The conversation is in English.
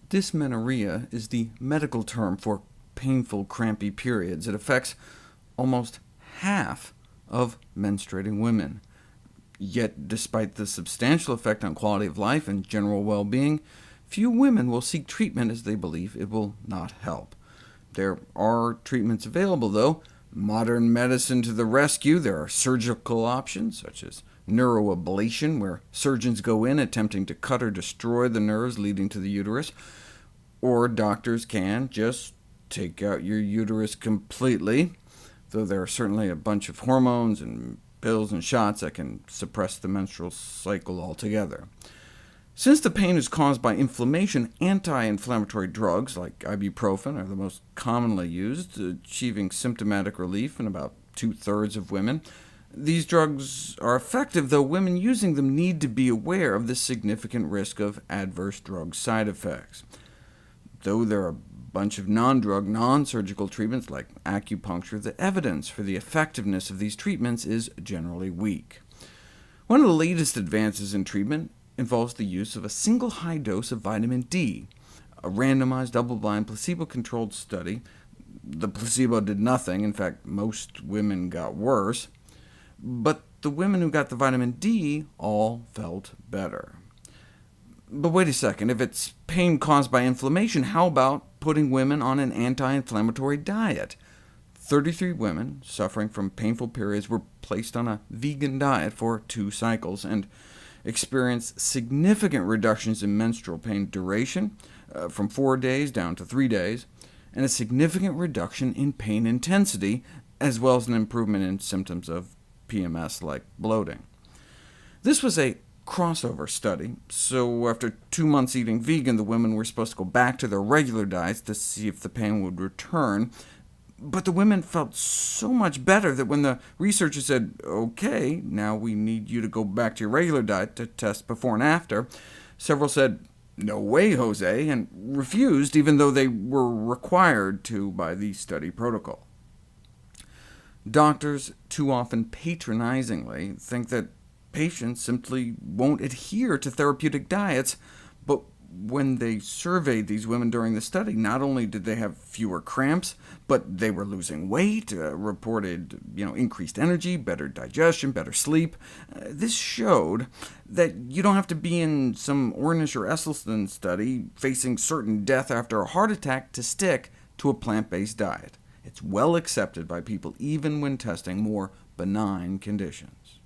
Dysmenorrhea is the medical term for painful, crampy periods. It affects almost half of menstruating women. Yet, despite the substantial effect on quality of life and general well-being, few women will seek treatment as they believe it will not help. There are treatments available, though. Modern medicine to the rescue. There are surgical options, such as neuroablation, where surgeons go in attempting to cut or destroy the nerves leading to the uterus. Or doctors can just take out your uterus completely, though there are certainly a bunch of hormones and pills and shots that can suppress the menstrual cycle altogether. Since the pain is caused by inflammation, anti-inflammatory drugs like ibuprofen are the most commonly used, achieving symptomatic relief in about 2/3 of women. These drugs are effective, though women using them need to be aware of the significant risk of adverse drug side effects. Though there are a bunch of non-drug, non-surgical treatments like acupuncture, the evidence for the effectiveness of these treatments is generally weak. One of the latest advances in treatment involves the use of a single high dose of vitamin D. A randomized, double-blind, placebo-controlled study. The placebo did nothing. In fact, most women got worse. But the women who got the vitamin D all felt better. But wait a second, if it's pain caused by inflammation, how about putting women on an anti-inflammatory diet? 33 women suffering from painful periods were placed on a vegan diet for 2 cycles, and experienced significant reductions in menstrual pain duration, from 4 days down to 3 days, and a significant reduction in pain intensity, as well as an improvement in symptoms of PMS like bloating. This was a crossover study, so after 2 months eating vegan, the women were supposed to go back to their regular diets to see if the pain would return. But the women felt so much better that when the researchers said, OK, now we need you to go back to your regular diet to test before and after, several said, "No way, Jose," and refused, even though they were required to by the study protocol. Doctors too often patronizingly think that patients simply won't adhere to therapeutic diets, but when they surveyed these women during the study, not only did they have fewer cramps, but they were losing weight, reported increased energy, better digestion, better sleep. This showed that you don't have to be in some Ornish or Esselstyn study facing certain death after a heart attack to stick to a plant-based diet. It's well accepted by people even when testing more benign conditions.